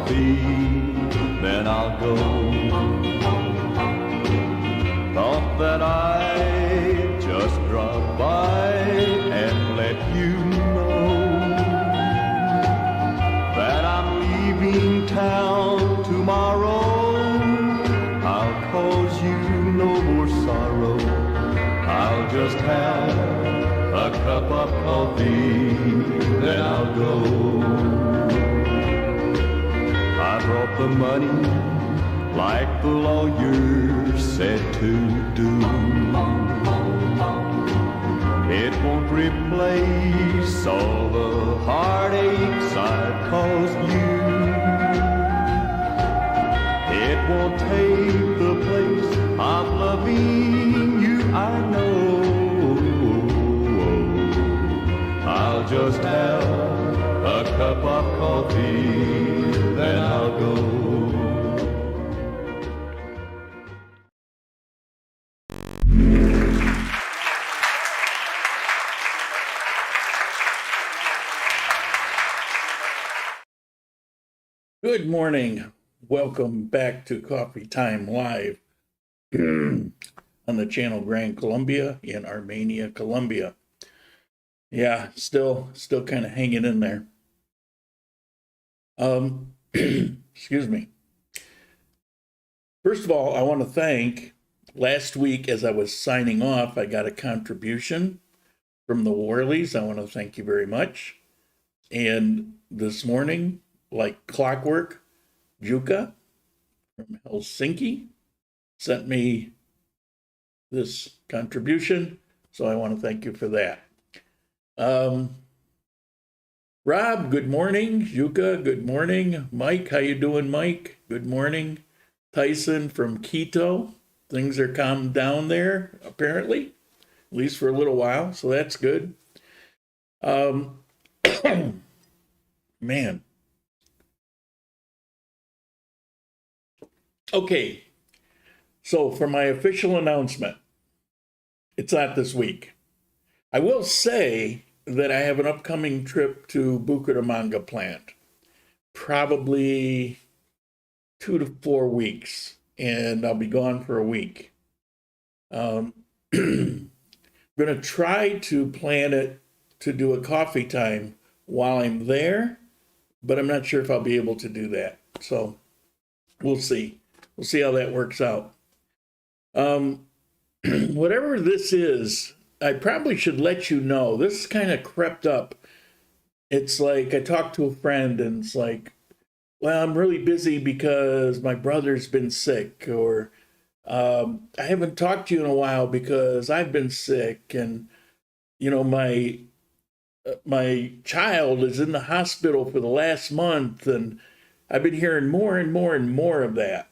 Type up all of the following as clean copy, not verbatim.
coffee, then I'll go. Thought that I'd just drop by and let you know that I'm leaving town tomorrow. I'll cause you no more sorrow. I'll just have a cup of coffee, then I'll go. I brought the money like the lawyer said to do. It won't replace all the heartaches I've caused you. It won't take the place of loving you, I know. I'll just have a cup of coffee, then I'll go. Good morning. Welcome back to Coffee Time Live on the channel Grand Colombia in Armenia, Colombia. Yeah, still kind of hanging in there. Excuse me. First of all, I want to thank, last week as I was signing off, I got a contribution from the Worleys. I want to thank you very much. And this morning, like clockwork, Juka from Helsinki sent me this contribution, so I want to thank you for that. Rob, good morning. Juka, good morning. Mike, how you doing, Mike? Good morning. Tyson from Quito. Things are calmed down there, apparently, at least for a little while, so that's good. Man. Okay, so for my official announcement, it's not this week. I will say that I have an upcoming trip to Bucaramanga plant, probably 2 to 4 weeks, and I'll be gone for a week. I'm going to try to plan it to do a coffee time while I'm there, but I'm not sure if I'll be able to do that. So we'll see. We'll see how that works out. Whatever this is, I probably should let you know. This kind of crept up. It's like I talked to a friend and it's like, well, I'm really busy because my brother's been sick, or I haven't talked to you in a while because I've been sick, and you know, my child is in the hospital for the last month, and I've been hearing more and more and more of that.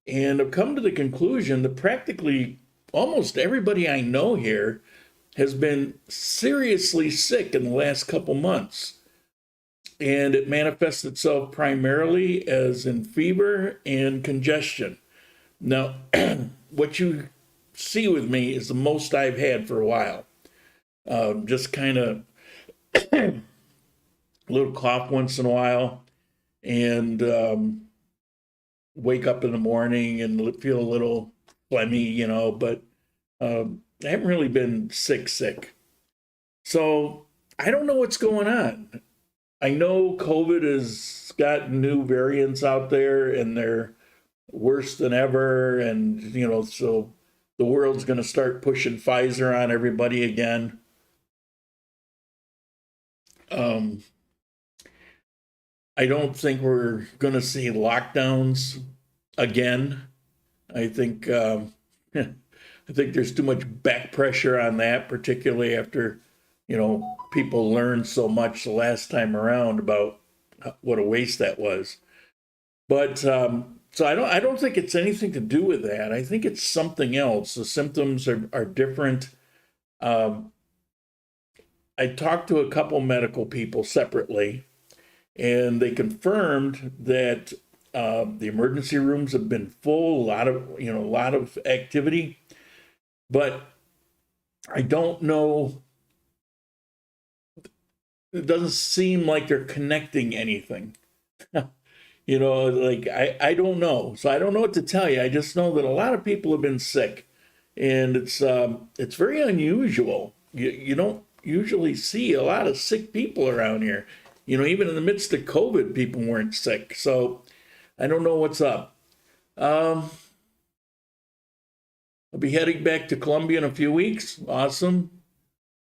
And I've come to the conclusion that practically almost everybody I know here has been seriously sick in the last couple months. And it manifests itself primarily as in fever and congestion. Now, what you see with me is the most I've had for a while. Just kind of a little cough once in a while, and wake up in the morning and feel a little phlegmy, you know, but I haven't really been sick. So I don't know what's going on. I know COVID has got new variants out there and they're worse than ever. And, you know, so the world's going to start pushing Pfizer on everybody again. I don't think we're going to see lockdowns again. I think there's too much back pressure on that, particularly after, you know, people learned so much the last time around about what a waste that was. But so I don't think it's anything to do with that. I think it's something else. The symptoms are different. I talked to a couple medical people separately, and they confirmed that the emergency rooms have been full, a lot of activity, but I don't know. It doesn't seem like they're connecting anything. Like I don't know. So I don't know what to tell you. I just know that a lot of people have been sick, and it's very unusual. You don't usually see a lot of sick people around here. Even in the midst of COVID, people weren't sick. So I don't know what's up. I'll be heading back to Colombia in a few weeks. Awesome.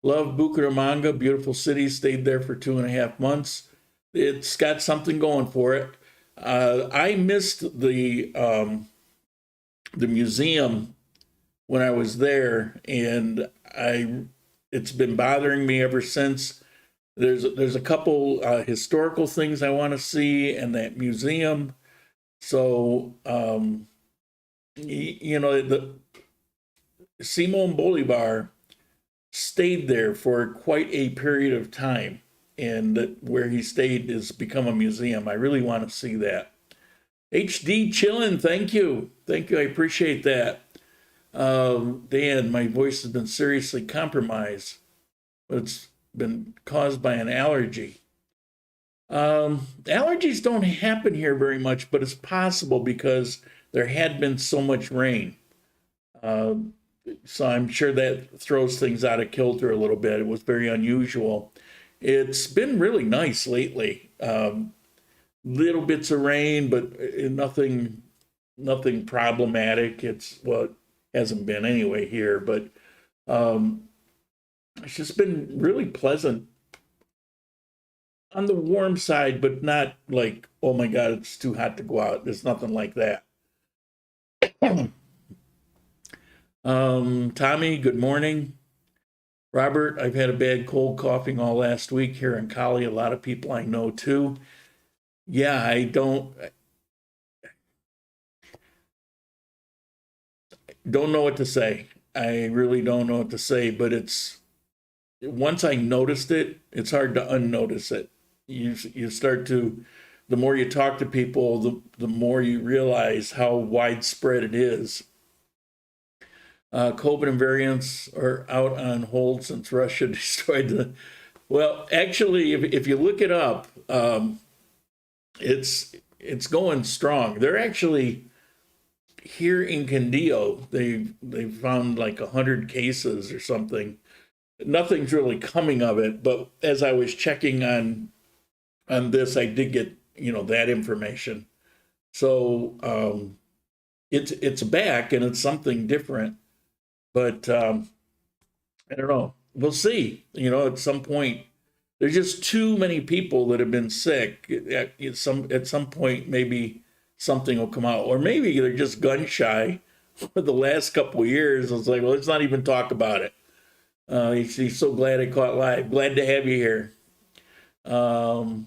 Love Bucaramanga, beautiful city. Stayed there for 2.5 months. It's got something going for it. I missed the museum when I was there, and it's been bothering me ever since. There's a couple historical things I want to see in that museum. So the Simon Bolivar stayed there for quite a period of time, and where he stayed has become a museum. I really want to see that. HD chillin', thank you. I appreciate that. Dan, my voice has been seriously compromised, but it's been caused by an allergy. Allergies don't happen here very much, but it's possible because there had been so much rain. So I'm sure that throws things out of kilter a little bit. It was very unusual. It's been really nice lately. Little bits of rain, but nothing problematic. It hasn't been anyway here, but it's just been really pleasant on the warm side, but not like, oh my God, it's too hot to go out. There's nothing like that. Tommy, good morning. Robert, I've had a bad cold, coughing all last week here in Cali. A lot of people I know too. Yeah, I don't know what to say. I really don't know what to say, but once I noticed it, it's hard to unnotice it. You start to, the more you talk to people, the more you realize how widespread it is. COVID and variants are out on hold since Russia destroyed well, actually, if you look it up, it's going strong. They're actually here in Quindío. They found like 100 cases or something. Nothing's really coming of it, but as I was checking on this, I did get that information. So it's back, and it's something different. But I don't know. We'll see. At some point, there's just too many people that have been sick. At some point, maybe something will come out, or maybe they're just gun shy. For the last couple of years, I was like, well, let's not even talk about it. He's so glad I caught live. Glad to have you here. Good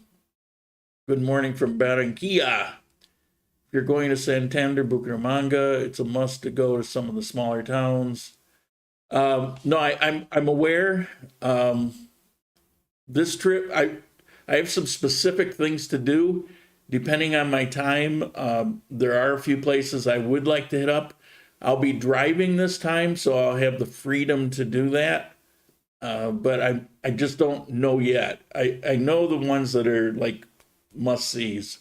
morning from Barranquilla. If you're going to Santander, Bucaramanga, it's a must to go to some of the smaller towns. No, I'm aware. This trip, I have some specific things to do depending on my time. There are a few places I would like to hit up. I'll be driving this time, so I'll have the freedom to do that. But I just don't know yet. I know the ones that are like must-sees.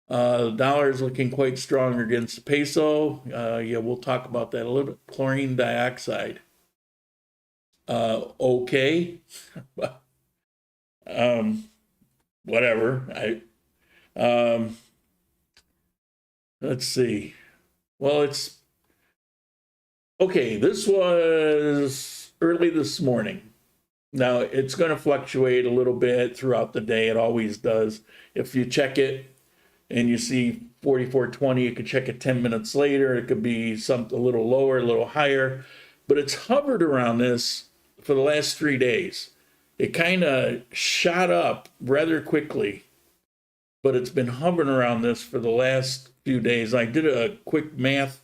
The dollar is looking quite strong against the peso. Yeah, we'll talk about that a little bit. Chlorine dioxide. Okay. Whatever. Let's see. Well, it's okay. This was early this morning. Now it's going to fluctuate a little bit throughout the day. It always does. If you check it and you see 44.20, you could check it 10 minutes later. It could be a little lower, a little higher, but it's hovered around this for the last 3 days. It kind of shot up rather quickly, but it's been hovering around this for the last few days. I did a quick math,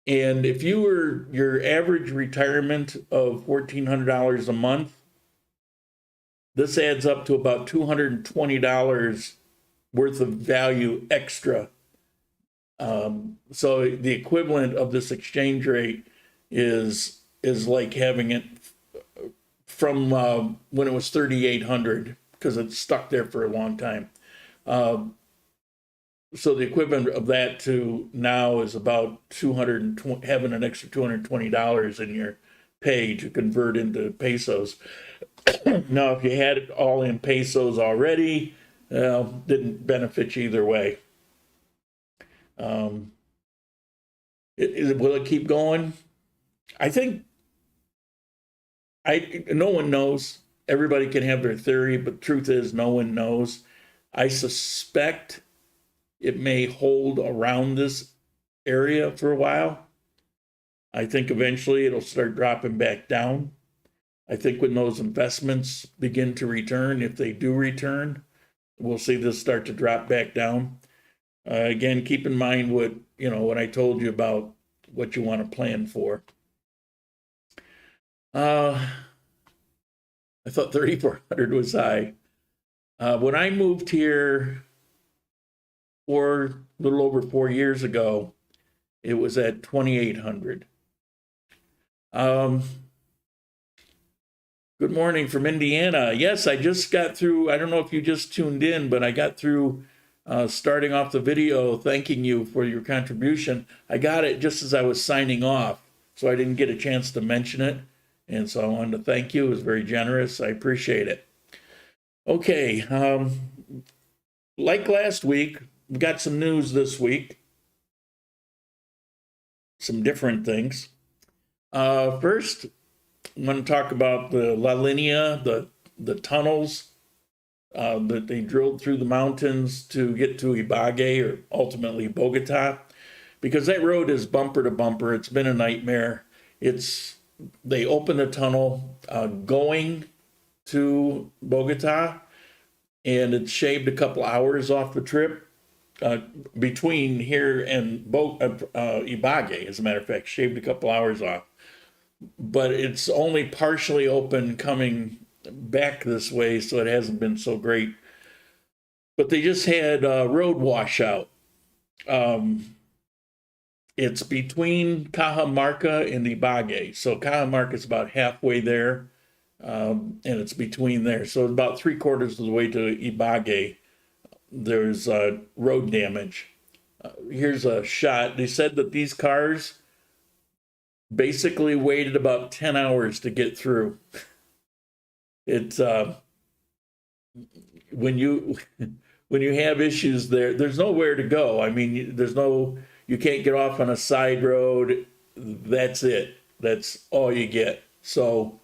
and if you were your average retirement of $1,400 a month, this adds up to about $220 worth of value extra. So the equivalent of this exchange rate is like having it from when it was 3,800, because it's stuck there for a long time. So the equivalent of that to now is about 220, having an extra $220 in your pay to convert into pesos. Now, if you had it all in pesos already, didn't benefit you either way. Will it keep going? I think no one knows. Everybody can have their theory, but the truth is no one knows. I suspect it may hold around this area for a while. I think eventually it'll start dropping back down. I think when those investments begin to return, if they do return, we'll see this start to drop back down. Again, keep in mind what I told you about what you want to plan for. I thought 3,400 was high. When I moved here a little over 4 years ago, it was at 2,800. Good morning from Indiana. Yes, I just got through. I don't know if you just tuned in, but I got through starting off the video thanking you for your contribution. I got it just as I was signing off, so I didn't get a chance to mention it. And so I wanted to thank you. It was very generous. I appreciate it. Okay, like last week, we got some news this week. Some different things. First, I'm going to talk about the La Linea, the tunnels that they drilled through the mountains to get to Ibagué, or ultimately Bogota, because that road is bumper to bumper. It's been a nightmare. They opened a tunnel going to Bogota, and it shaved a couple hours off the trip between here and Ibagué, as a matter of fact, shaved a couple hours off. But it's only partially open coming back this way, so it hasn't been so great. But they just had road washout. It's between Cajamarca and Ibagué. So Cajamarca is about halfway there, and it's between there. So about 3/4 of the way to Ibagué, there's road damage. Here's a shot. They said that these cars basically waited about 10 hours to get through. It's when you have issues there's nowhere to go. I mean, you can't get off on a side road. That's it. That's all you get. So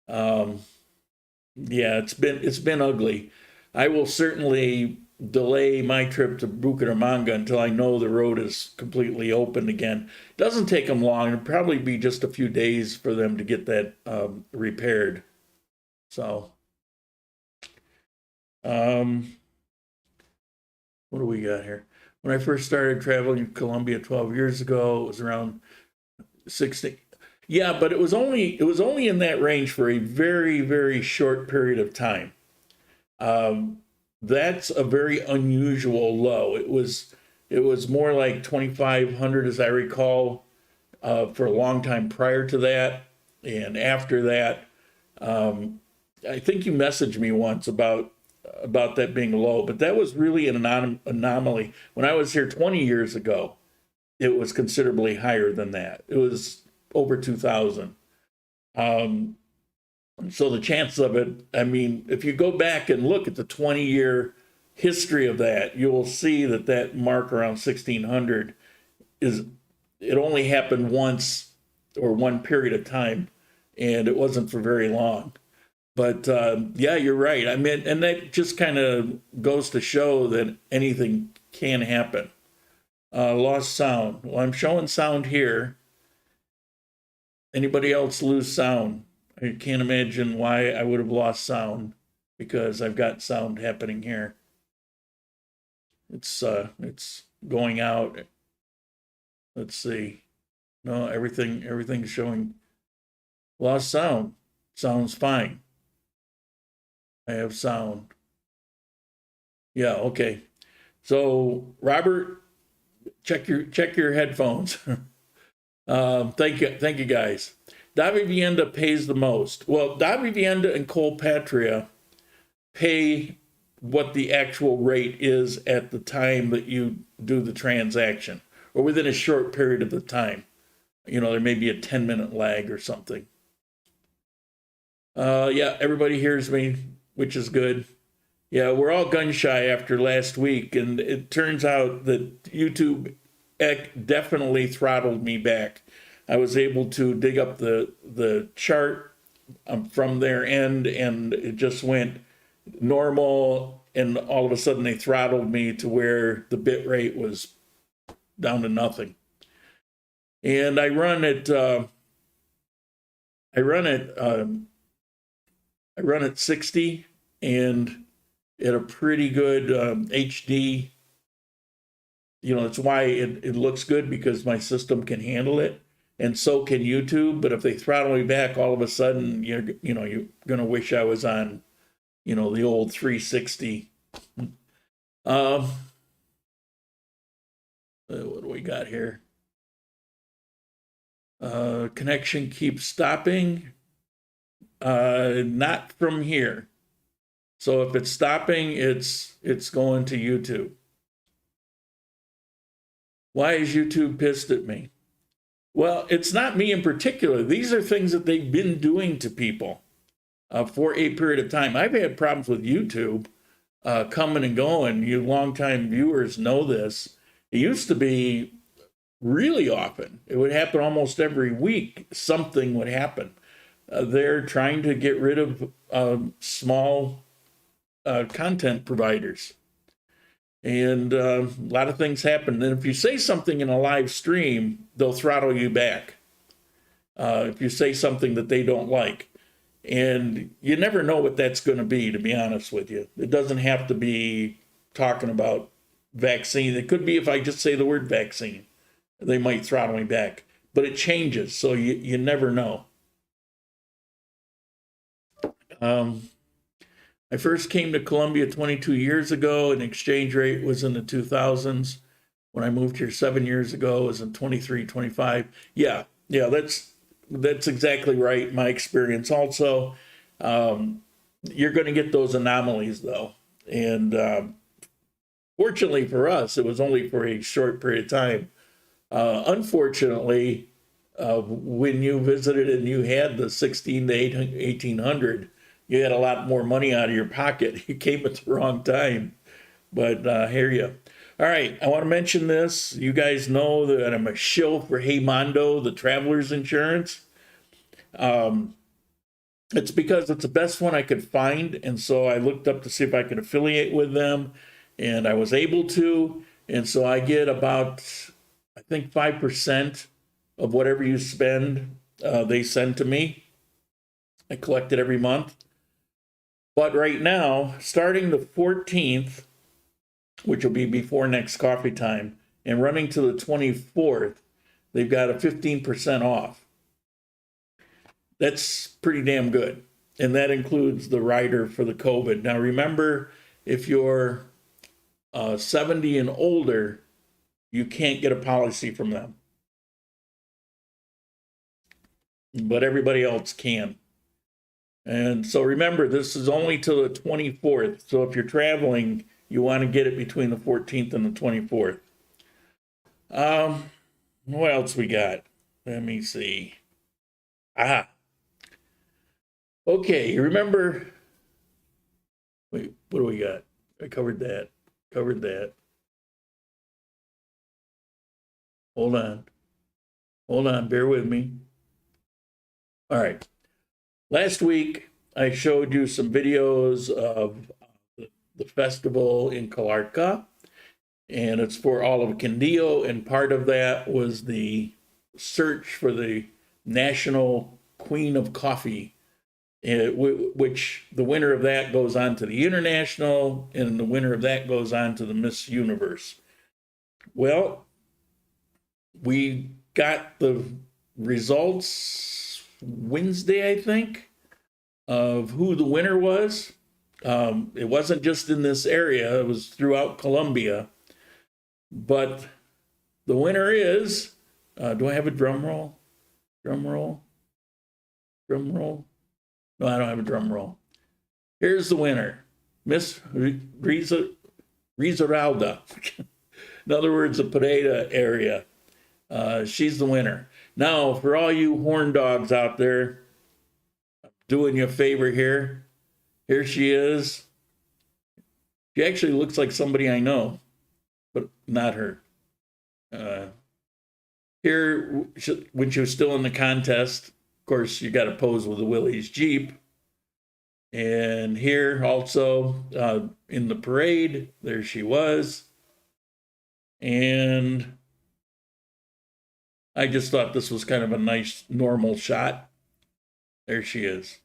yeah, it's been ugly. I will certainly delay my trip to Bucaramanga until I know the road is completely open again. It doesn't take them long. It'll probably be just a few days for them to get that repaired. So, what do we got here? When I first started traveling to Colombia 12 years ago, it was around 60. Yeah, but it was only in that range for a very, very short period of time. That's a very unusual low. It was more like 2,500, as I recall, for a long time prior to that. And after that, I think you messaged me once about that being low, but that was really an anomaly. When I was here 20 years ago, it was considerably higher than that. It was over 2,000. So the chances of it, I mean, if you go back and look at the 20-year history of that, you will see that mark around 1,600 it only happened once or one period of time, and it wasn't for very long. But yeah, you're right. I mean, and that just kind of goes to show that anything can happen. Lost sound. Well, I'm showing sound here. Anybody else lose sound? I can't imagine why I would have lost sound, because I've got sound happening here. It's going out. Let's see. No, everything's showing lost sound. Sounds fine. I have sound. Yeah, okay. So Robert, check your headphones. Thank you guys. Davivienda pays the most. Well, Davivienda and Colpatria pay what the actual rate is at the time that you do the transaction, or within a short period of the time. You know, there may be a 10-minute lag or something. Yeah, everybody hears me, which is good. Yeah, we're all gun shy after last week, and it turns out that YouTube definitely throttled me back. I was able to dig up the chart from their end, and it just went normal, and all of a sudden they throttled me to where the bit rate was down to nothing. And I run at 60 and at a pretty good HD. You know, that's why it looks good, because my system can handle it, and so can YouTube. But if they throttle me back, all of a sudden you're gonna wish I was on, you know, the old 360. What do we got here? Connection keeps stopping. Not from here. So if it's stopping, it's going to YouTube. Why is YouTube pissed at me? Well, it's not me in particular. These are things that they've been doing to people for a period of time. I've had problems with YouTube coming and going. You longtime viewers know this. It used to be really often. It would happen almost every week. Something would happen. They're trying to get rid of small content providers. And a lot of things happen. And if you say something in a live stream, they'll throttle you back. If you say something that they don't like. And you never know what that's going to be honest with you. It doesn't have to be talking about vaccine. It could be if I just say the word vaccine. They might throttle me back. But it changes, so you never know. I first came to Colombia 22 years ago, and exchange rate was in the 2000s. When I moved here 7 years ago, it was in 23, 25. Yeah, that's exactly right. My experience also. You're going to get those anomalies, though. And fortunately for us, it was only for a short period of time. Unfortunately, when you visited and you had the 16 to 1800, you had a lot more money out of your pocket. You came at the wrong time. But here you. All right, I want to mention this. You guys know that I'm a shill for Heymondo, the traveler's insurance. It's because it's the best one I could find, and so I looked up to see if I could affiliate with them, and I was able to. And so I get about, I think, 5% of whatever you spend, they send to me. I collect it every month. But right now, starting the 14th, which will be before next coffee time, and running to the 24th, they've got a 15% off. That's pretty damn good. And that includes the rider for the COVID. Now remember, if you're 70 and older, you can't get a policy from them. But everybody else can. And so remember, this is only till the 24th. So if you're traveling, you want to get it between the 14th and the 24th. What else we got? Let me see. Okay, you remember... Wait, what do we got? I covered that. Covered that. Hold on, bear with me. All right. Last week, I showed you some videos of the festival in Calarca, and it's for all of Quindío, and part of that was the search for the National Queen of Coffee, which the winner of that goes on to the International, and the winner of that goes on to the Miss Universe. Well, we got the results Wednesday, I think, of who the winner was. It wasn't just in this area, it was throughout Colombia. But the winner is, do I have a drum roll? Drum roll? Drum roll? No, I don't have a drum roll. Here's the winner, Miss Risaralda. In other words, the Pereira area. She's the winner. Now, for all you horn dogs out there, I'm doing you a favor here. Here she is. She actually looks like somebody I know, but not her. Here, when she was still in the contest, of course, you got to pose with the Willys Jeep. And here also in the parade, there she was. And I just thought this was kind of a nice, normal shot. There she is.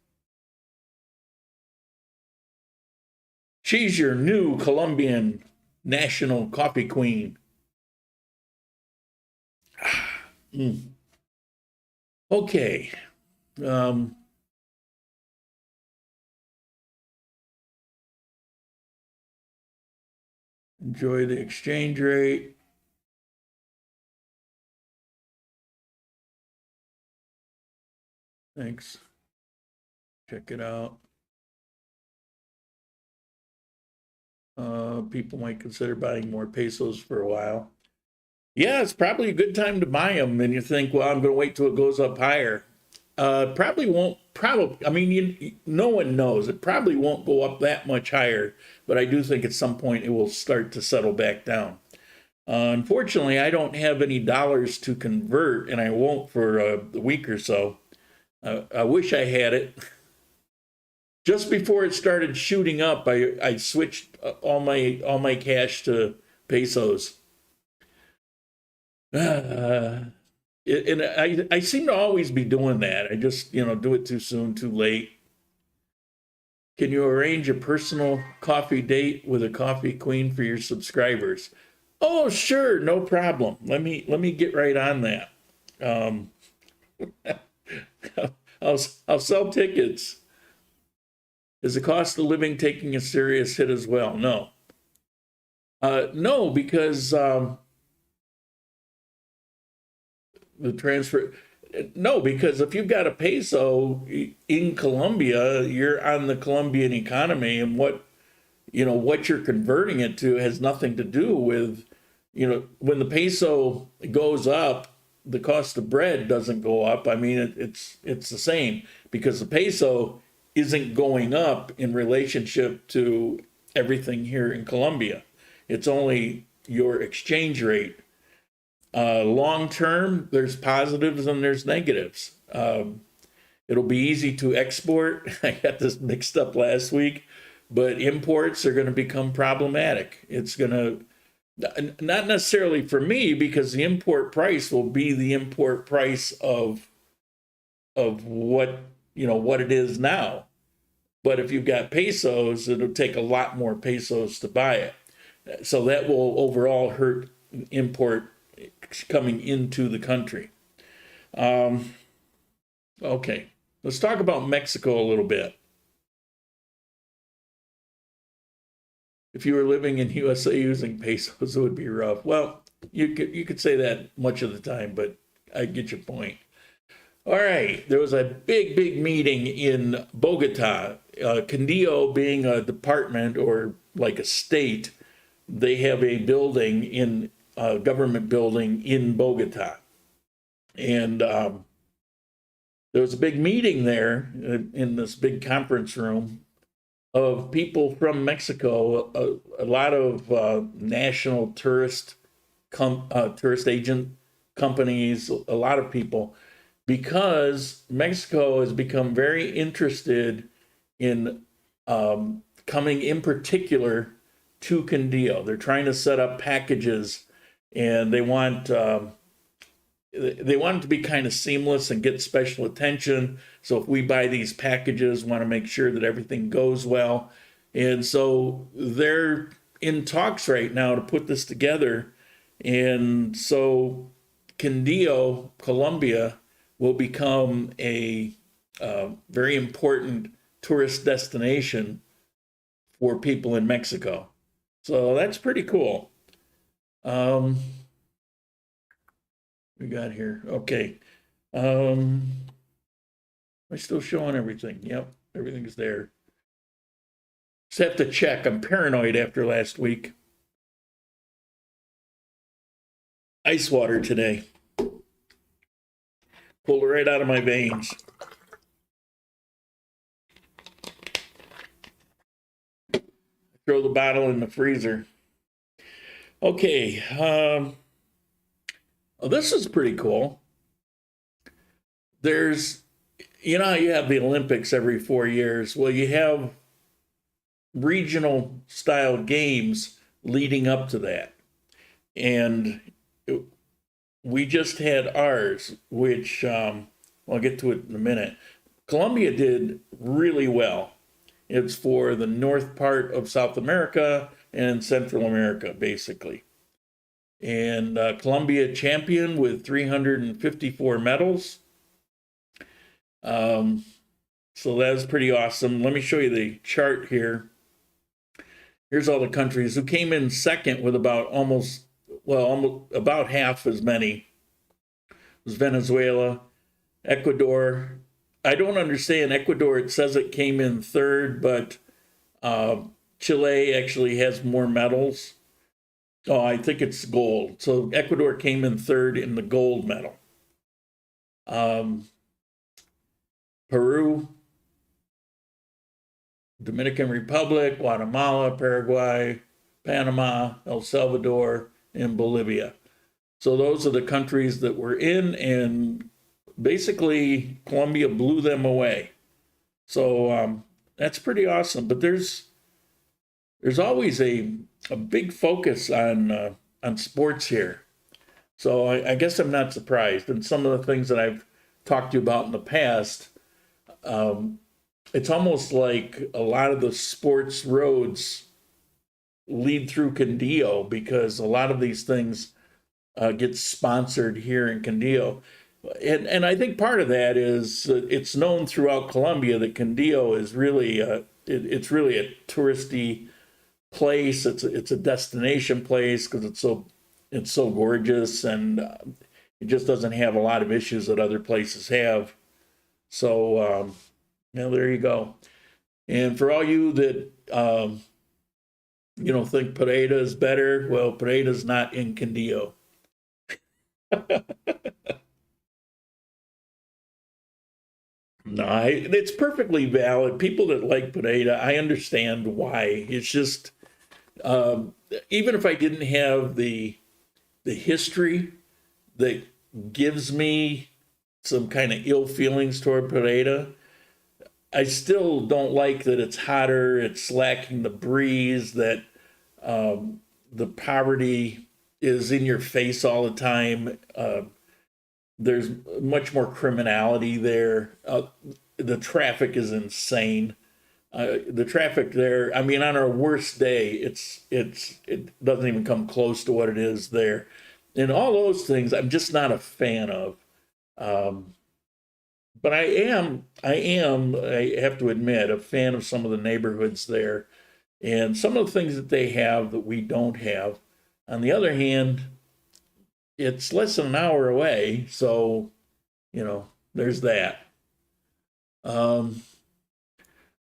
She's your new Colombian national coffee queen. Okay. Enjoy the exchange rate. Thanks. Check it out. People might consider buying more pesos for a while. Yeah, it's probably a good time to buy them. And you think, well, I'm going to wait till it goes up higher. Probably won't. I mean, no one knows. It probably won't go up that much higher. But I do think at some point it will start to settle back down. Unfortunately, I don't have any dollars to convert, and I won't for a week or so. I wish I had it. Just before it started shooting up, I switched all my cash to pesos. And I seem to always be doing that. I just, do it too soon, too late. Can you arrange a personal coffee date with a coffee queen for your subscribers? Oh, sure, no problem. Let me get right on that. I'll sell tickets. Is the cost of living taking a serious hit as well? No. No, because the transfer. No, because if you've got a peso in Colombia, you're on the Colombian economy, and what you're converting it to has nothing to do with, when the peso goes up, the cost of bread doesn't go up. I mean, it's the same, because the peso isn't going up in relationship to everything here in Colombia. It's only your exchange rate. Long term, there's positives and there's negatives. It'll be easy to export. I got this mixed up last week, but imports are going to become problematic. It's going to, not necessarily for me, because the import price will be the import price of what it is now. But if you've got pesos, it'll take a lot more pesos to buy it. So that will overall hurt import coming into the country. Okay, let's talk about Mexico a little bit. If you were living in USA using pesos, it would be rough. Well, you could say that much of the time, but I get your point. All right, there was a big meeting in Bogota. Condillo being a department or like a state, they have a building in government building in Bogota. And there was a big meeting there in this big conference room of people from Mexico, a lot of national tourist agent companies, a lot of people, because Mexico has become very interested in coming in particular to Condillo. They're trying to set up packages, and they want it to be kind of seamless and get special attention. So if we buy these packages, want to make sure that everything goes well. And so they're in talks right now to put this together. And so Condillo, Colombia, will become a very important tourist destination for people in Mexico. So that's pretty cool. We got here. Okay. Am I still showing everything? Yep, everything's there. Just have to check. I'm paranoid after last week. Ice water today. Pulled it right out of my veins. Throw the bottle in the freezer. Okay. Oh, this is pretty cool. There's, you know how you have the Olympics every 4 years? Well, you have regional style games leading up to that. And we just had ours, which I'll get to it in a minute. Colombia did really well. It's for the north part of South America and Central America, basically. And Colombia champion with 354 medals. So that's pretty awesome. Let me show you the chart here. Here's all the countries who came in second with almost about half as many. It was Venezuela, Ecuador. I don't understand Ecuador. It says it came in third, but Chile actually has more medals. Oh, I think it's gold. So Ecuador came in third in the gold medal. Peru, Dominican Republic, Guatemala, Paraguay, Panama, El Salvador, and Bolivia. So those are the countries that we're in, and basically Colombia blew them away. So that's pretty awesome. But there's always a big focus on sports here. So I guess I'm not surprised. And some of the things that I've talked to you about in the past, it's almost like a lot of the sports roads lead through Condillo, because a lot of these things get sponsored here in Condillo. And I think part of that is it's known throughout Colombia that Condillo is really it's really a touristy place. It's a destination place because it's so gorgeous, and it just doesn't have a lot of issues that other places have. So there you go. And for all you that think Pereira is better, well, Pereira's not in Condillo. No, it's perfectly valid. People that like Pereira, I understand why. It's just, even if I didn't have the history that gives me some kind of ill feelings toward Pereira, I still don't like that it's hotter, it's lacking the breeze, that the poverty is in your face all the time. There's much more criminality there. The traffic is insane. The traffic there, I mean, on our worst day, it doesn't even come close to what it is there. And all those things I'm just not a fan of. But I have to admit, a fan of some of the neighborhoods there and some of the things that they have that we don't have. On the other hand, it's less than an hour away, so, there's that.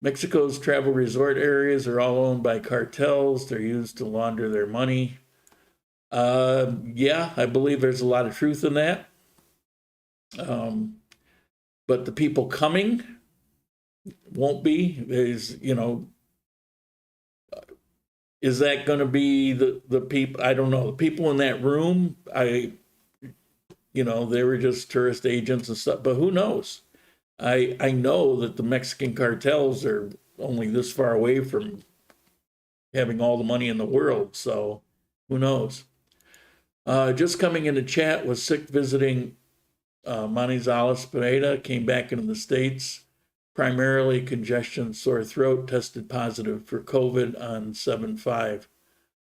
Mexico's travel resort areas are all owned by cartels. They're used to launder their money. Yeah, I believe there's a lot of truth in that. But the people coming won't be. There's, is that going to be the people? I don't know. The people in that room, they were just tourist agents and stuff, but who knows? I know that the Mexican cartels are only this far away from having all the money in the world, so who knows? Just coming into chat was sick visiting Manizales Pereira, came back into the States. Primarily congestion, sore throat, tested positive for COVID on 7/5.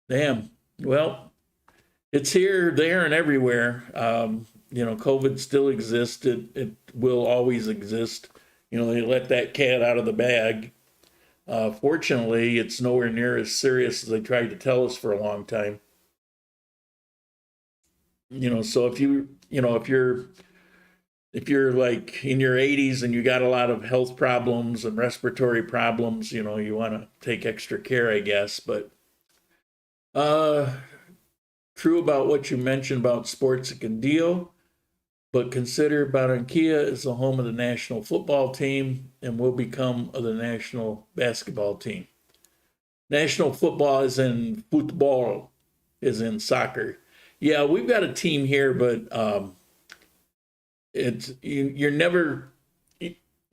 Damn. Well, it's here, there, and everywhere. COVID still exists. It will always exist. They let that cat out of the bag. Fortunately, it's nowhere near as serious as they tried to tell us for a long time. So if you're if you're like in your 80s and you got a lot of health problems and respiratory problems, you know, you want to take extra care, I guess. But true about what you mentioned about sports it can deal, but consider Barranquilla is the home of the national football team and will become of the national basketball team. National football is in football, is in soccer. Yeah, we've got a team here, but you're never,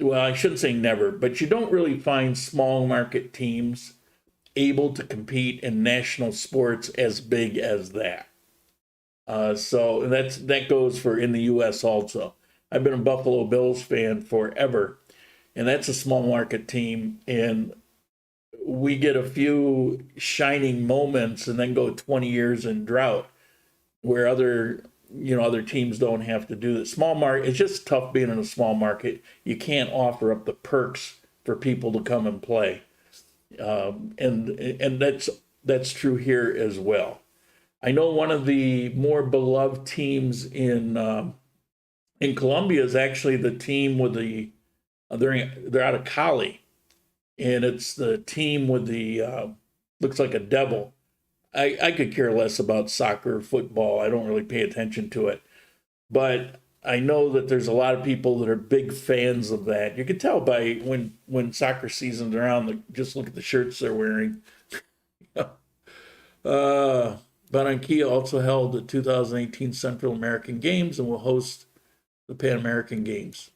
well, I shouldn't say never, but you don't really find small market teams able to compete in national sports as big as that. So that goes for in the U.S. also. I've been a Buffalo Bills fan forever, and that's a small market team, and we get a few shining moments and then go 20 years in drought, where other teams don't have to do that. Small market, it's just tough being in a small market. You can't offer up the perks for people to come and play, and that's true here as well. I know one of the more beloved teams in Colombia is actually the team with they're out of Cali, and it's the team with the looks like a devil. I could care less about soccer, football. I don't really pay attention to it, but I know that there's a lot of people that are big fans of that. You can tell by when soccer season's around. Just look at the shirts they're wearing. Barranquilla also held the 2018 Central American Games and will host the Pan American Games.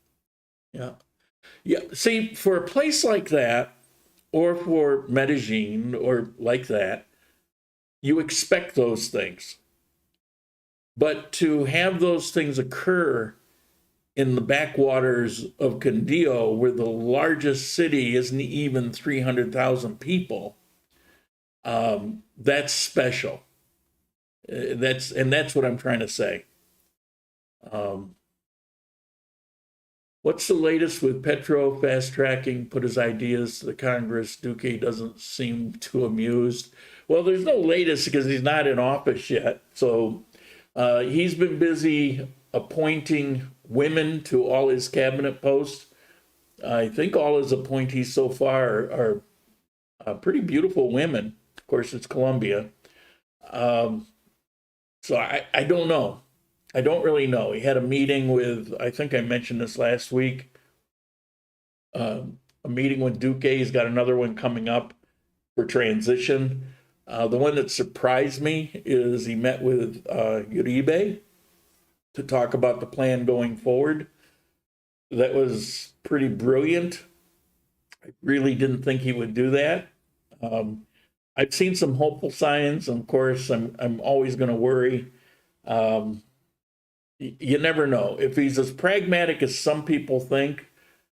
Yeah. See, for a place like that, or for Medellin, or like that, you expect those things. But to have those things occur in the backwaters of Quindío, where the largest city isn't even 300,000 people, that's special. That's what I'm trying to say. What's the latest with Petro fast tracking? Put his ideas to the Congress. Duque doesn't seem too amused. Well, there's no latest because he's not in office yet. So he's been busy appointing women to all his cabinet posts. I think all his appointees so far are pretty beautiful women. Of course, it's Colombia. So I don't know. I don't really know. He had a meeting with, I think I mentioned this last week, a meeting with Duque. He's got another one coming up for transition. The one that surprised me is he met with Uribe to talk about the plan going forward. That was pretty brilliant. I really didn't think he would do that. I've seen some hopeful signs. Of course, I'm always going to worry. You never know. If he's as pragmatic as some people think,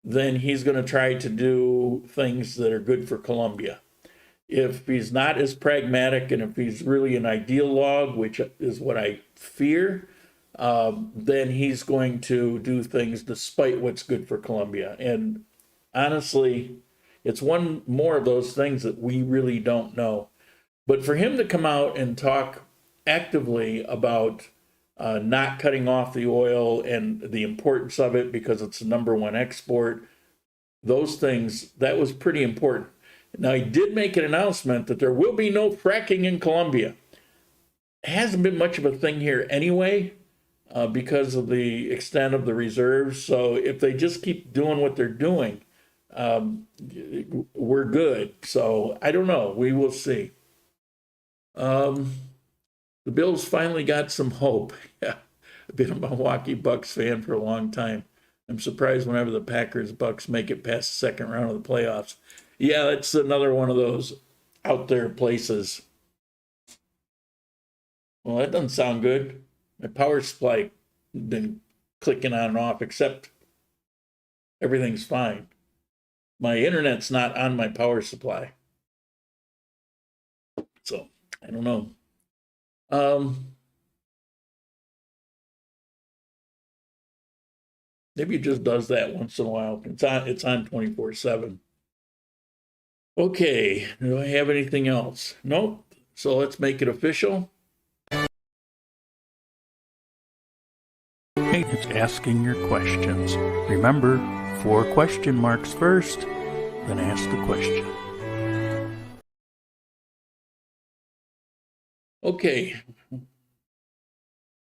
then he's going to try to do things that are good for Colombia. If he's not as pragmatic, and if he's really an ideologue, which is what I fear, then he's going to do things despite what's good for Colombia. And honestly, it's one more of those things that we really don't know. But for him to come out and talk actively about not cutting off the oil and the importance of it because it's the #1 export, those things, that was pretty important. Now, he did make an announcement that there will be no fracking in Colombia. It hasn't been much of a thing here anyway because of the extent of the reserves. So if they just keep doing what they're doing, we're good. So I don't know. We will see. The Bills finally got some hope. Yeah, I've been a Milwaukee Bucks fan for a long time. I'm surprised whenever the Packers-Bucks make it past the second round of the playoffs. Yeah, that's another one of those out there places. Well, that doesn't sound good. My power supply has been clicking on and off, except everything's fine. My internet's not on my power supply. So, I don't know. Maybe it just does that once in a while. It's on 24/7. Okay, do I have anything else? Nope. So let's make it official. Hey, it's asking your questions. Remember, 4 question marks first, then ask the question. Okay.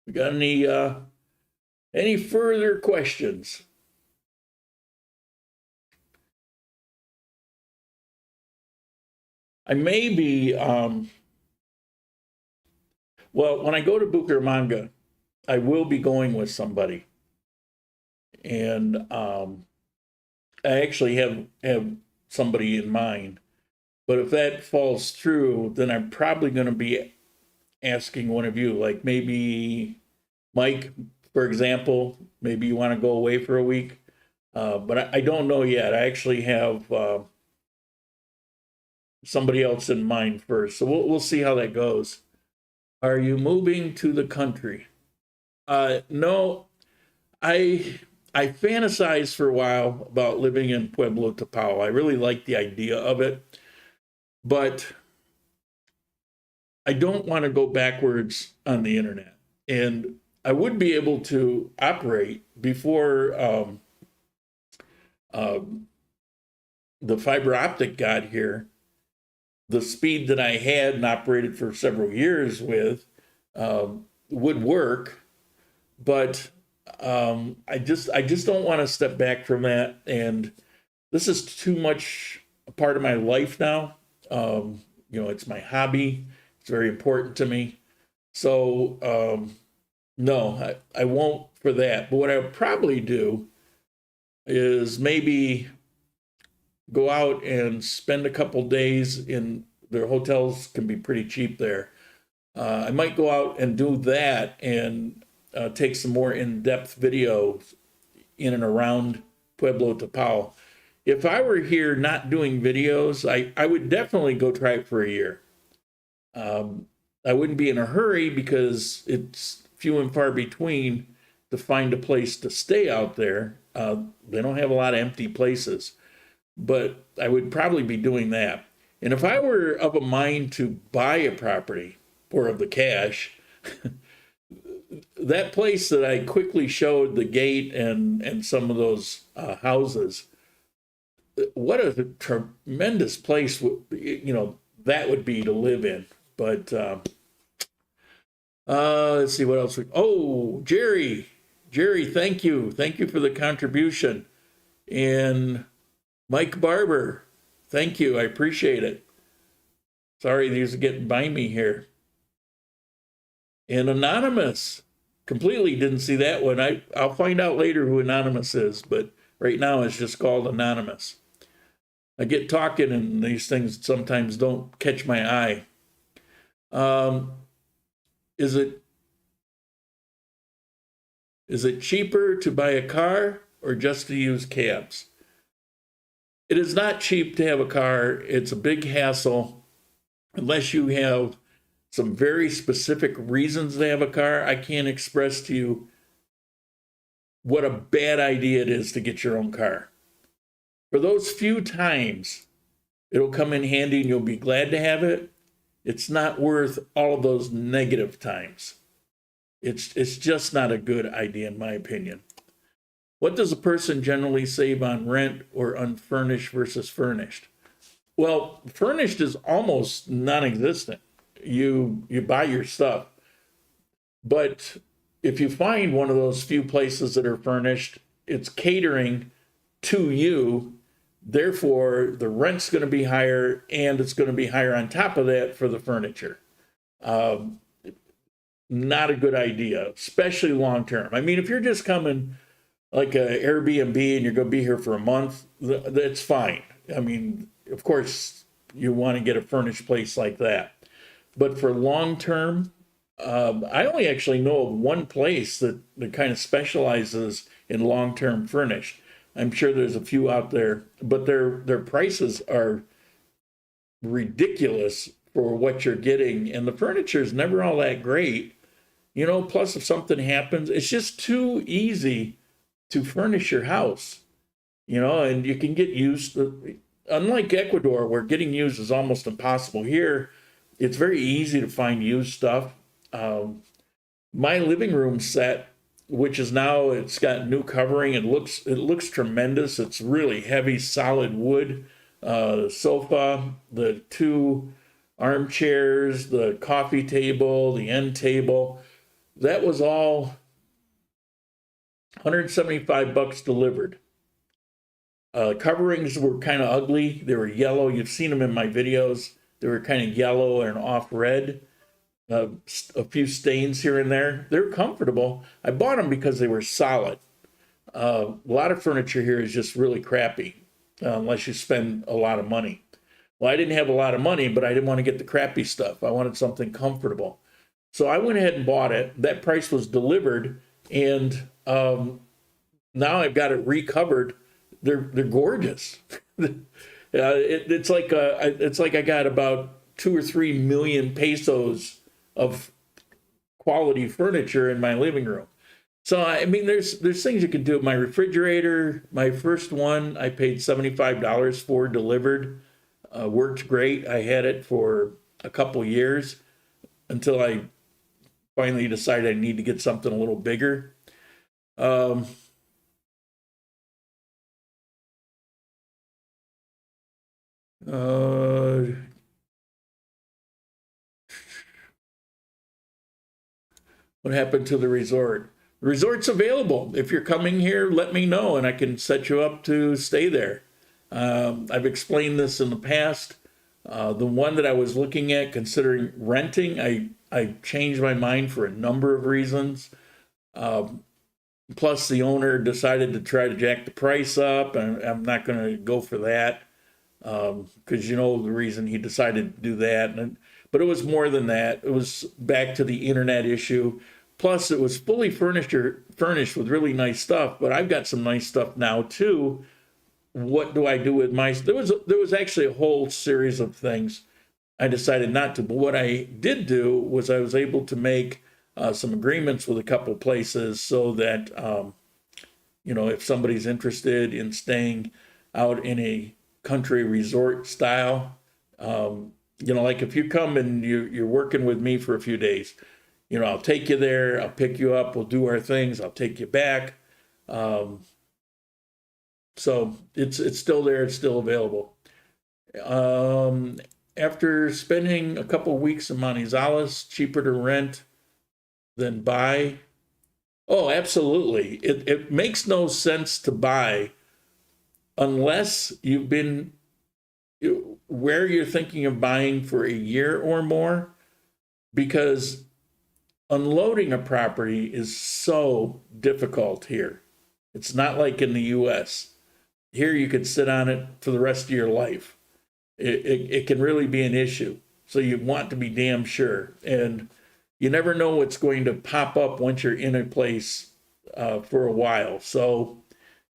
We got any further questions? I may be, well, when I go to Bucaramanga, I will be going with somebody. And I actually have somebody in mind. But if that falls through, then I'm probably going to be asking one of you, like maybe Mike, for example, maybe you want to go away for a week. But I don't know yet. I actually have somebody else in mind first. So we'll see how that goes. Are you moving to the country? No, I fantasized for a while about living in Pueblo Tapao. I really like the idea of it, but I don't want to go backwards on the internet. And I would be able to operate before the fiber optic got here. The speed that I had and operated for several years with would work, but I just don't want to step back from that. And this is too much a part of my life now. It's my hobby. It's very important to me. So no, I won't for that. But what I'll probably do is maybe go out and spend a couple days in their hotels. Can be pretty cheap there. I might go out and do that and take some more in-depth videos in and around Pueblo Tapao. If I were here not doing videos, I would definitely go try it for a year. I wouldn't be in a hurry because it's few and far between to find a place to stay out there. They don't have a lot of empty places. But I would probably be doing that. And if I were of a mind to buy a property or of the cash, that place that I quickly showed the gate and some of those houses, what a tremendous place, that would be to live in. But let's see what else. Jerry, thank you. Thank you for the contribution. And Mike Barber, thank you. I appreciate it. Sorry, these are getting by me here. And Anonymous, completely didn't see that one. I'll find out later who Anonymous is, but right now it's just called Anonymous. I get talking and these things sometimes don't catch my eye. Is it cheaper to buy a car or just to use cabs? It is not cheap to have a car. It's a big hassle. Unless you have some very specific reasons to have a car, I can't express to you what a bad idea it is to get your own car. For those few times, it'll come in handy and you'll be glad to have it. It's not worth all of those negative times. It's just not a good idea, in my opinion. What does a person generally save on rent or unfurnished versus furnished? Well, furnished is almost non-existent. You buy your stuff. But if you find one of those few places that are furnished, it's catering to you. Therefore, the rent's going to be higher, and it's going to be higher on top of that for the furniture. Not a good idea, especially long-term. I mean, if you're just coming like an Airbnb and you're going to be here for a month, that's fine. I mean, of course, you want to get a furnished place like that. But for long-term, I only actually know of one place that kind of specializes in long-term furnished. I'm sure there's a few out there, but their prices are ridiculous for what you're getting. And the furniture is never all that great. Plus if something happens, it's just too easy to furnish your house, and you can get used. Unlike Ecuador, where getting used is almost impossible, here it's very easy to find used stuff. My living room set which is now, it's got new covering. It looks tremendous. It's really heavy, solid wood. Sofa, the 2 armchairs, the coffee table, the end table. That was all $175 delivered. Coverings were kind of ugly. They were yellow. You've seen them in my videos. They were kind of yellow and off red. A few stains here and there. They're comfortable. I bought them because they were solid. A lot of furniture here is just really crappy, unless you spend a lot of money. Well, I didn't have a lot of money, but I didn't want to get the crappy stuff. I wanted something comfortable. So I went ahead and bought it. That price was delivered, and now I've got it recovered. They're gorgeous. It's like I got about 2 or 3 million pesos of quality furniture in my living room. So, I mean, there's things you can do. My refrigerator, my first one, I paid $75 for delivered. Worked great. I had it for a couple years until I finally decided I need to get something a little bigger. What happened to the resort? The resort's available. If you're coming here, let me know and I can set you up to stay there. I've explained this in the past. The one that I was looking at considering renting, I changed my mind for a number of reasons. Plus the owner decided to try to jack the price up, and I'm not going to go for that. Because you know the reason he decided to do that. But it was more than that. It was back to the internet issue. Plus, it was fully furnished with really nice stuff. But I've got some nice stuff now too. What do I do with my? There was actually a whole series of things I decided not to. But what I did do was I was able to make some agreements with a couple places so that if somebody's interested in staying out in a country resort style, like if you come and you're working with me for a few days, I'll take you there, I'll pick you up, we'll do our things, I'll take you back. So it's still there, it's still available. After spending a couple of weeks in Manizales, cheaper to rent than buy. Oh, absolutely. It makes no sense to buy unless you've been where you're thinking of buying for a year or more, because unloading a property is so difficult here. It's not like in the US. Here you could sit on it for the rest of your life. It can really be an issue. So you want to be damn sure. And you never know what's going to pop up once you're in a place for a while. So,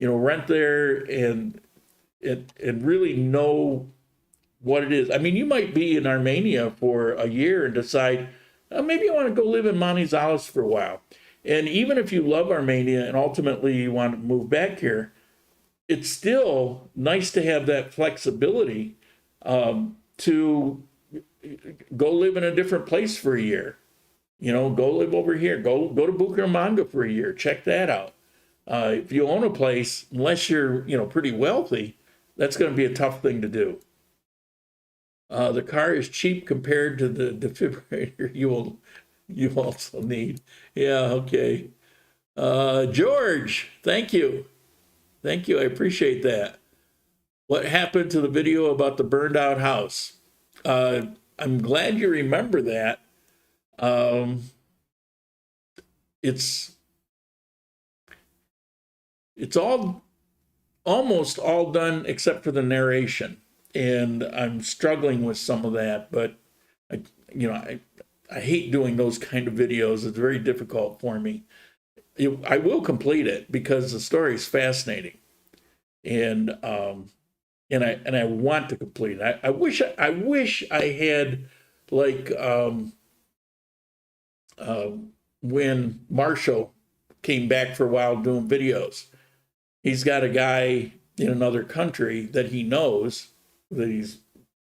rent there and really know what it is. I mean, you might be in Armenia for a year and decide, maybe I want to go live in Manizales for a while. And even if you love Armenia and ultimately you want to move back here, it's still nice to have that flexibility to go live in a different place for a year. Go live over here. Go to Bucaramanga for a year. Check that out. If you own a place, unless you're pretty wealthy, that's going to be a tough thing to do. The car is cheap compared to the defibrillator you also need. Yeah, okay. George, thank you. Thank you. I appreciate that. What happened to the video about the burned out house? I'm glad you remember that. It's almost all done except for the narration, and I'm struggling with some of that. But I hate doing those kind of videos. It's very difficult for me. I will complete it because the story is fascinating, and I want to complete it. I wish I had, like when Marshall came back for a while doing videos. He's got a guy in another country that he knows, that he's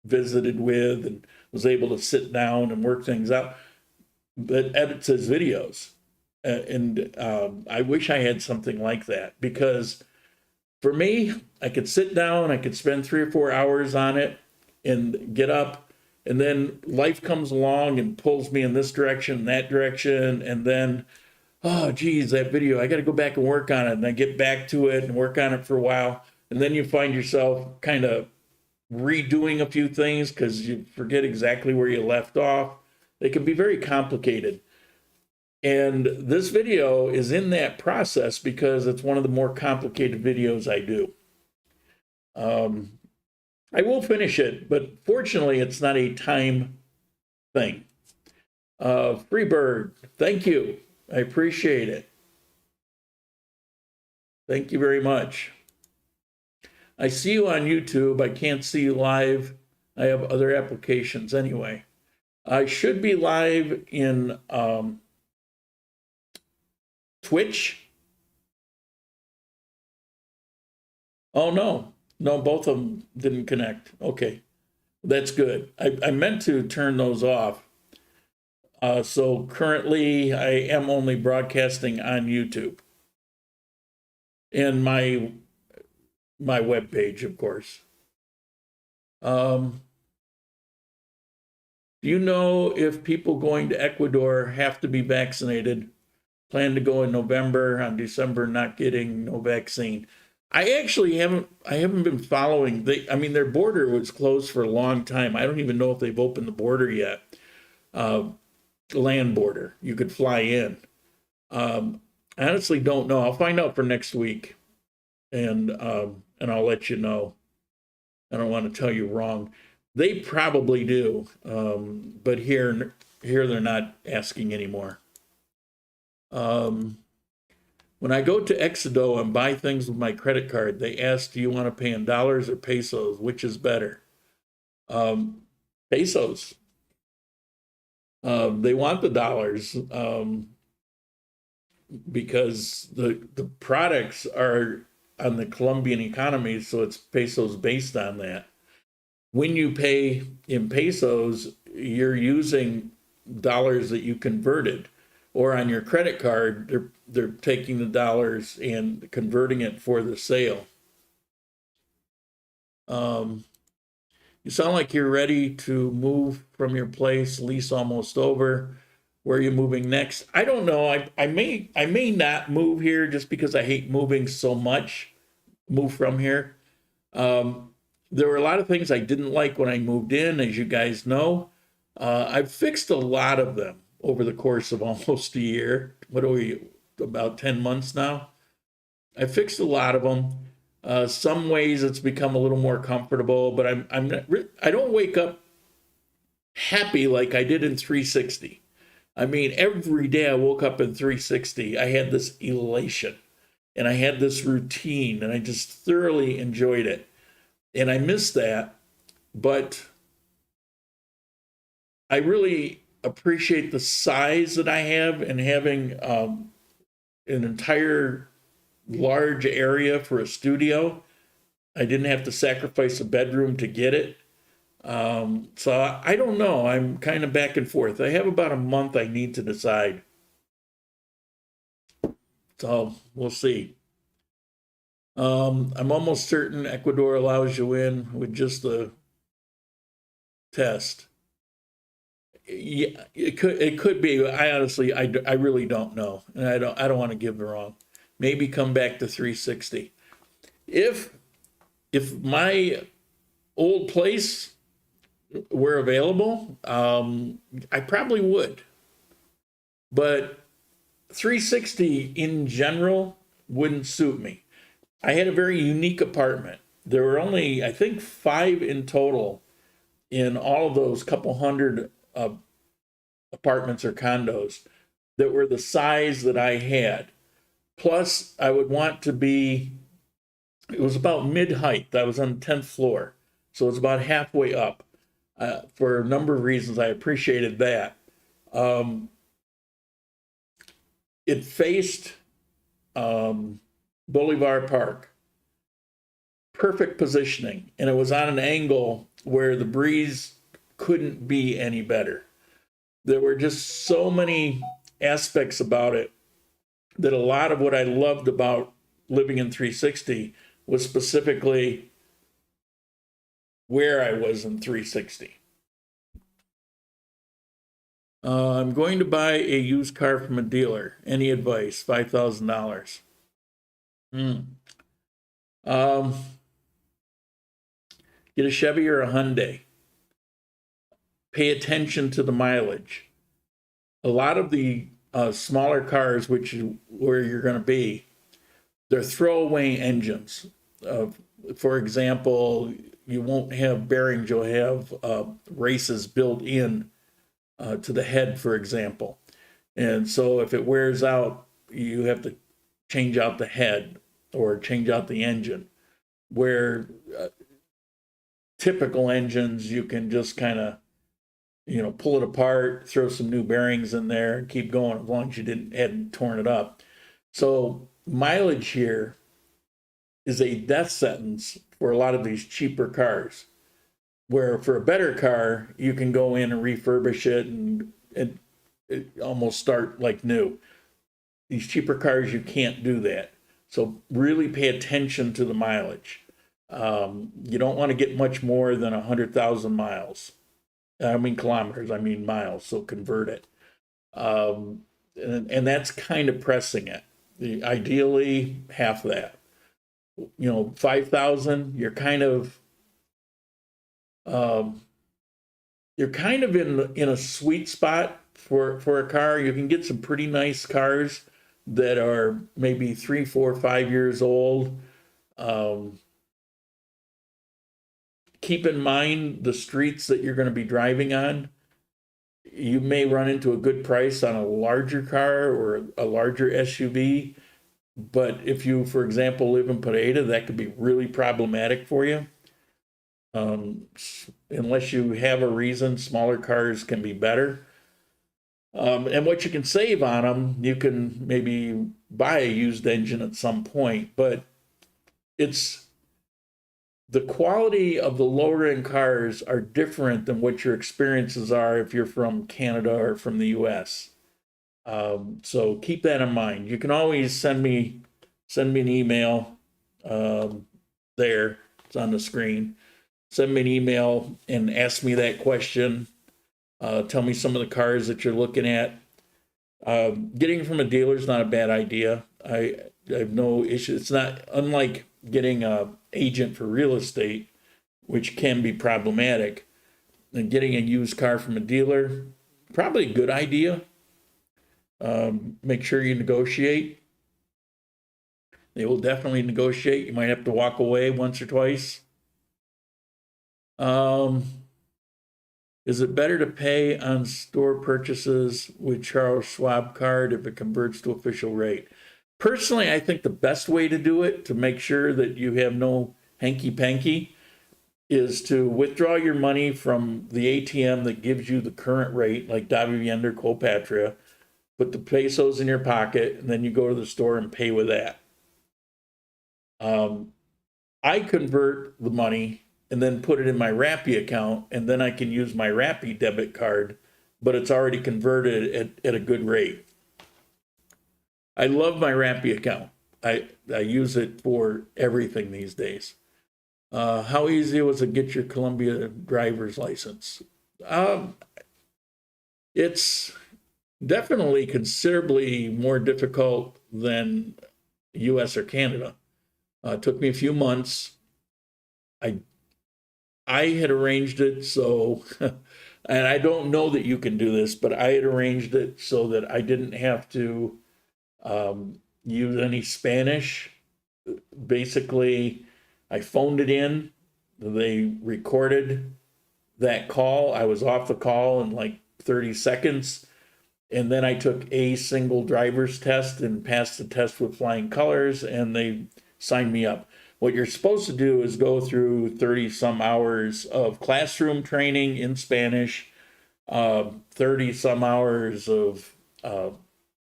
visited with and was able to sit down and work things out, that edits his videos. I wish I had something like that, because for me, I could sit down, I could spend 3 or 4 hours on it and get up, and then life comes along and pulls me in this direction, that direction, and then, oh, geez, that video, I got to go back and work on it. And I get back to it and work on it for a while. And then you find yourself kind of redoing a few things because you forget exactly where you left off. They can be very complicated. And this video is in that process because it's one of the more complicated videos I do. I will finish it, but fortunately it's not a time thing. Freebird, thank you. I appreciate it. Thank you very much. I see you on YouTube. I can't see you live. I have other applications anyway. I should be live in Twitch. Oh, no. No, both of them didn't connect. Okay, that's good. I meant to turn those off. So currently, I am only broadcasting on YouTube. And my webpage, of course. Do you know if people going to Ecuador have to be vaccinated? Plan to go in November, on December, not getting no vaccine. I actually haven't been following. Their border was closed for a long time. I don't even know if they've opened the border yet. Land border. You could fly in. I honestly don't know. I'll find out for next week. And I'll let you know. I don't want to tell you wrong. They probably do. But here they're not asking anymore. When I go to Nexigo and buy things with my credit card, they ask, do you want to pay in dollars or pesos? Which is better? Pesos. They want the dollars because the products are on the Colombian economy, so it's pesos based on that. When you pay in pesos, you're using dollars that you converted. Or on your credit card, they're taking the dollars and converting it for the sale. You sound like you're ready to move from your place, lease almost over. Where are you moving next? I don't know. I may not move here just because I hate moving so much. Move from here. There were a lot of things I didn't like when I moved in, as you guys know. I've fixed a lot of them over the course of almost a year. What are we, about 10 months now? I fixed a lot of them. Some ways it's become a little more comfortable, but I don't wake up happy like I did in 360. I mean, every day I woke up in 360, I had this elation and I had this routine and I just thoroughly enjoyed it. And I miss that, but I really appreciate the size that I have and having an entire large area for a studio. I didn't have to sacrifice a bedroom to get it. So I don't know. I'm kind of back and forth. I have about a month I need to decide. So we'll see. I'm almost certain Ecuador allows you in with just the test. Yeah, it could be. I honestly, I really don't know, and I don't want to give the wrong. Maybe come back to 360. If my old place were available, I probably would. But 360 in general wouldn't suit me. I had a very unique apartment. There were only, I think, 5 in total in all of those couple hundred apartments or condos that were the size that I had. Plus, I would want to be, it was about mid-height. I was on the 10th floor. So it was about halfway up. For a number of reasons, I appreciated that. It faced Bolivar Park. Perfect positioning. And it was on an angle where the breeze couldn't be any better. There were just so many aspects about it that a lot of what I loved about living in 360 was specifically where I was in 360. I'm going to buy a used car from a dealer. Any advice? $5,000. Get a Chevy or a Hyundai. Pay attention to the mileage. A lot of the smaller cars, where you're going to be, they're throwaway engines. For example, you won't have bearings, you'll have races built in to the head, for example. And so if it wears out, you have to change out the head or change out the engine. Where typical engines, you can just kind of, pull it apart, throw some new bearings in there, and keep going as long as you hadn't torn it up. So mileage here is a death sentence for a lot of these cheaper cars, where for a better car, you can go in and refurbish it and almost start like new. These cheaper cars, you can't do that. So really pay attention to the mileage. You don't want to get much more than 100,000 miles. I mean kilometers, I mean miles, so convert it. And that's kind of pressing it. Ideally, half that. 5,000, you're kind of in a sweet spot for a car. You can get some pretty nice cars that are maybe 3, 4, 5 years old. Keep in mind the streets that you're going to be driving on. You may run into a good price on a larger car or a larger SUV, but if you, for example, live in Pareda, that could be really problematic for you. Unless you have a reason, smaller cars can be better. And what you can save on them, you can maybe buy a used engine at some point, but the quality of the lower end cars are different than what your experiences are if you're from Canada or from the US. So keep that in mind. You can always send me an email there. It's on the screen. Send me an email and ask me that question. Tell me some of the cars that you're looking at. Getting from a dealer is not a bad idea. I have no issue. It's not unlike getting an agent for real estate, which can be problematic. And getting a used car from a dealer, probably a good idea. Make sure you negotiate. They will definitely negotiate. You might have to walk away once or twice. Is it better to pay on store purchases with Charles Schwab card if it converts to official rate? Personally, I think the best way to do it, to make sure that you have no hanky-panky, is to withdraw your money from the ATM that gives you the current rate, like Davivienda or Colpatria, put the pesos in your pocket, and then you go to the store and pay with that. I convert the money and then put it in my Rappi account, and then I can use my Rappi debit card, but it's already converted at a good rate. I love my Rappi account. I use it for everything these days. How easy was it to get your Colombia driver's license? It's definitely considerably more difficult than US or Canada. It took me a few months. I had arranged it so, and I don't know that you can do this, but I had arranged it so that I didn't have to use any Spanish. Basically, I phoned it in. They recorded that call. I was off the call in like 30 seconds. And then I took a single driver's test and passed the test with flying colors, and they signed me up. What you're supposed to do is go through 30 some hours of classroom training in Spanish, 30 some hours of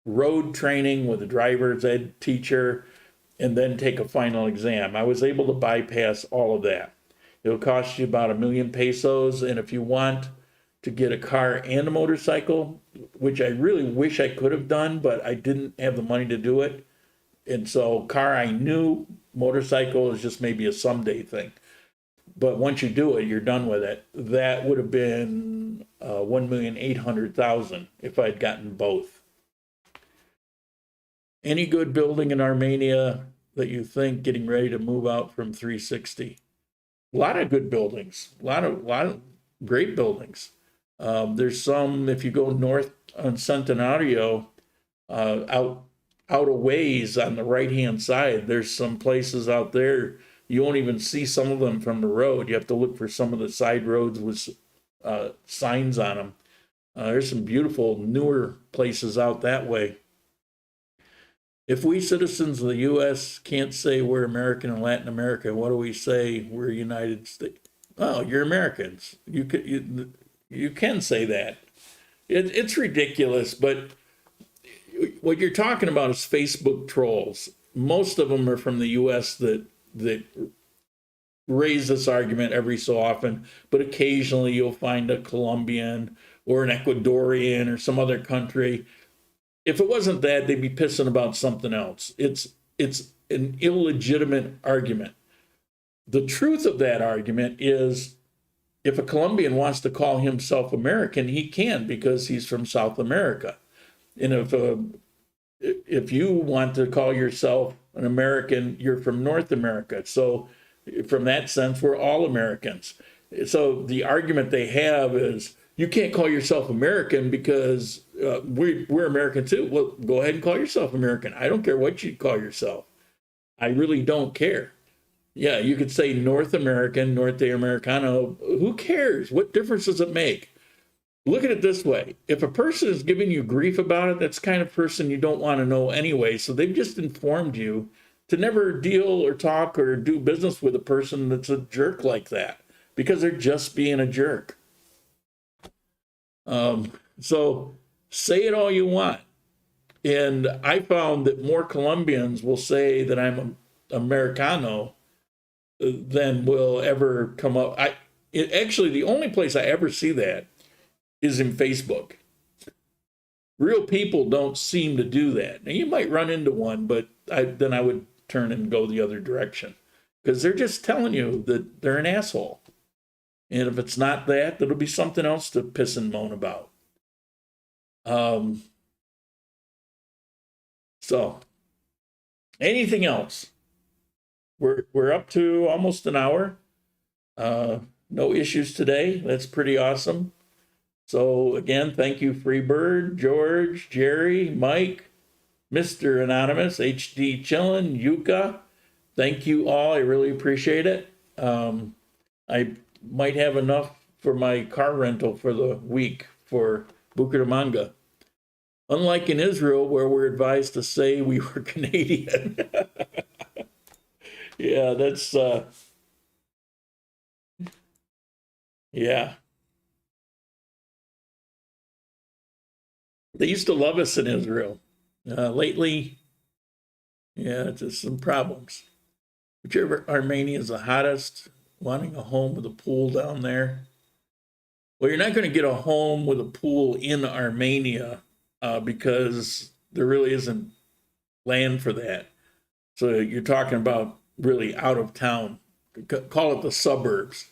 road training with a driver's ed teacher, and then take a final exam. I was able to bypass all of that. It'll cost you about 1,000,000 pesos, and if you want to get a car and a motorcycle, which I really wish I could have done, but I didn't have the money to do it. And so car I knew, motorcycle is just maybe a someday thing. But once you do it, you're done with it. That would have been 1,800,000 if I'd gotten both. Any good building in Armenia that you think getting ready to move out from 360? A lot of good buildings, a lot of great buildings. There's some, if you go north on Centenario, out a ways on the right-hand side, there's some places out there, you won't even see some of them from the road. You have to look for some of the side roads with signs on them. There's some beautiful, newer places out that way. If we citizens of the U.S. can't say we're American in Latin America, what do we say we're United States? Oh, you're Americans. You can say that. It's ridiculous, but what you're talking about is Facebook trolls. Most of them are from the U.S. that raise this argument every so often, but occasionally you'll find a Colombian or an Ecuadorian or some other country. If it wasn't that, they'd be pissing about something else. It's an illegitimate argument. The truth of that argument is if a Colombian wants to call himself American, he can because he's from South America. And if you want to call yourself an American, you're from North America. So from that sense, we're all Americans. So the argument they have is you can't call yourself American because we're American too. Well, go ahead and call yourself American. I don't care what you call yourself. I really don't care. Yeah, you could say North American, Norte Americano. Who cares? What difference does it make? Look at it this way. If a person is giving you grief about it, that's the kind of person you don't want to know anyway. So they've just informed you to never deal or talk or do business with a person that's a jerk like that because they're just being a jerk. So say it all you want. And I found that more Colombians will say that I'm Americano than will ever come up. Actually, the only place I ever see that is in Facebook. Real people don't seem to do that. Now, you might run into one, but then I would turn and go the other direction because they're just telling you that they're an asshole. And if it's not that, there'll be something else to piss and moan about. So, anything else? We're up to almost an hour. No issues today. That's pretty awesome. So again, thank you, Freebird, George, Jerry, Mike, Mr. Anonymous, HD Chillin, Yuka. Thank you all. I really appreciate it. I might have enough for my car rental for the week for Bucaramanga. Unlike in Israel, where we're advised to say we were Canadian. Yeah, that's, yeah. They used to love us in Israel. Lately, yeah, just some problems. Whichever Armenia is the hottest, wanting a home with a pool down there. Well, you're not going to get a home with a pool in Armenia because there really isn't land for that. So you're talking about really out of town. Call it the suburbs,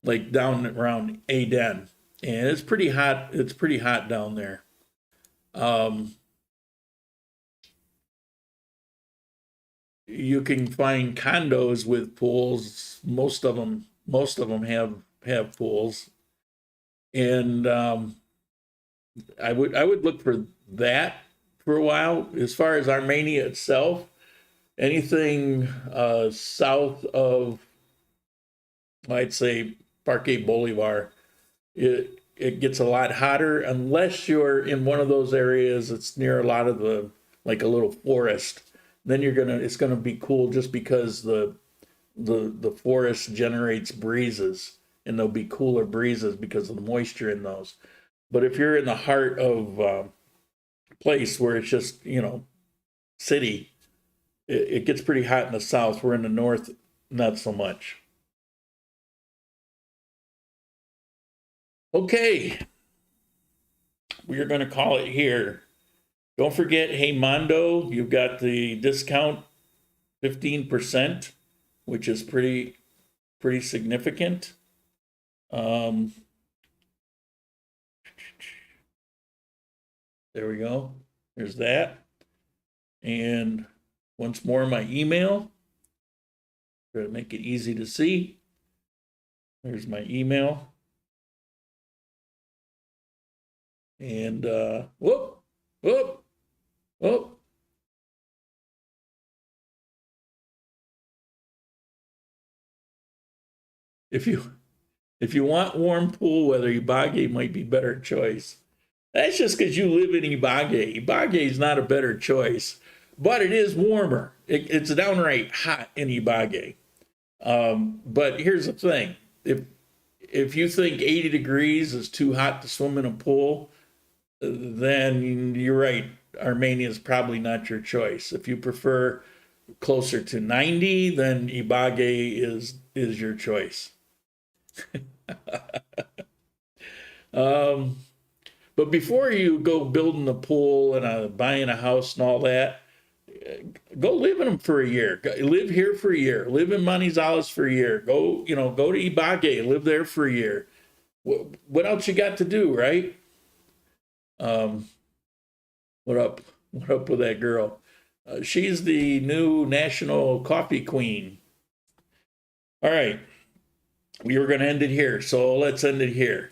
like down around Aden. And it's pretty hot. It's pretty hot down there. You can find condos with pools. Most of them have pools. And I would look for that for a while. As far as Armenia itself, anything south of, I'd say, Parque Bolivar, it gets a lot hotter unless you're in one of those areas that's near a lot of the, like a little forest. Then it's gonna be cool just because the forest generates breezes, and there'll be cooler breezes because of the moisture in those. But if you're in the heart of a place where it's just, city, it gets pretty hot in the south. We're in the north, not so much. Okay, we are going to call it here. Don't forget, hey Mondo, you've got the discount 15%, which is pretty significant. There we go. There's that. And once more, my email. Try to make it easy to see. There's my email. And whoop. If you want warm pool weather, Ibagué might be better choice. That's just because you live in Ibagué. Ibagué is not a better choice, but it is warmer. It's downright hot in Ibagué. But here's the thing: if you think 80 degrees is too hot to swim in a pool, then you're right. Armenia is probably not your choice. If you prefer closer to 90, then Ibagué is your choice. But before you go building a pool and buying a house and all that, go live in them for a year. Live here for a year. Live in Manizales for a year. Go to Ibagué, live there for a year. What else you got to do, right? What up with that girl? She's the new national coffee queen. All right. We were going to end it here, so let's end it here.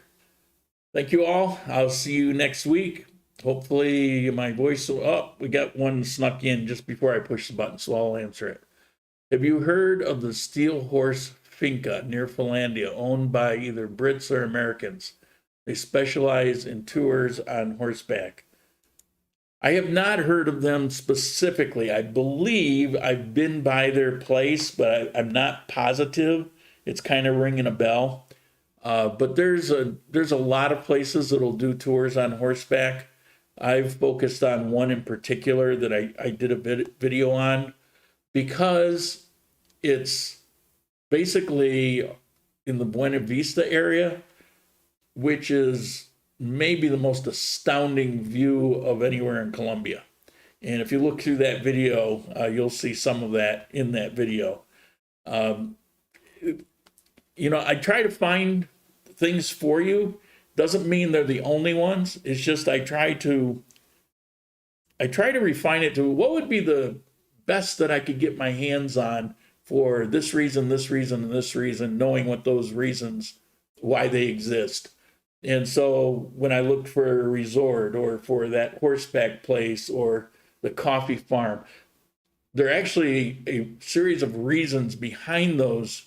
Thank you all. I'll see you next week. Hopefully my voice will... Oh, we got one snuck in just before I push the button, so I'll answer it. Have you heard of the Steel Horse Finca near Finlandia, owned by either Brits or Americans? They specialize in tours on horseback. I have not heard of them specifically. I believe I've been by their place, but I'm not positive. It's kind of ringing a bell. But there's a lot of places that'll do tours on horseback. I've focused on one in particular that I did a video on because it's basically in the Buena Vista area, which is maybe the most astounding view of anywhere in Colombia. And if you look through that video, you'll see some of that in that video. I try to find things for you. Doesn't mean they're the only ones. It's just I try to refine it to what would be the best that I could get my hands on for this reason, this reason, and this reason, knowing what those reasons, why they exist. And so when I looked for a resort or for that horseback place or the coffee farm, there are actually a series of reasons behind those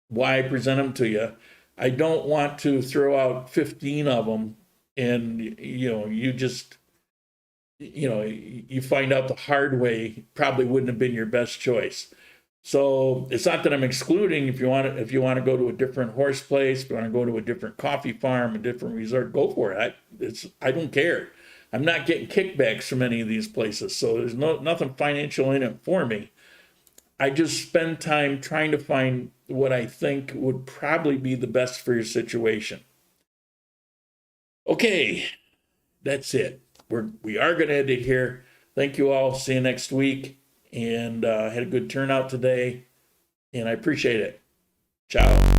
why I present them to you. I don't want to throw out 15 of them and, you find out the hard way probably wouldn't have been your best choice. So it's not that I'm excluding if you want to go to a different horse place, if you want to go to a different coffee farm, a different resort, go for it. I don't care. I'm not getting kickbacks from any of these places, so there's nothing financial in it for me. I just spend time trying to find what I think would probably be the best for your situation. Okay, that's it. We are going to end it here. Thank you all. See you next week. And had a good turnout today, and I appreciate it. Ciao.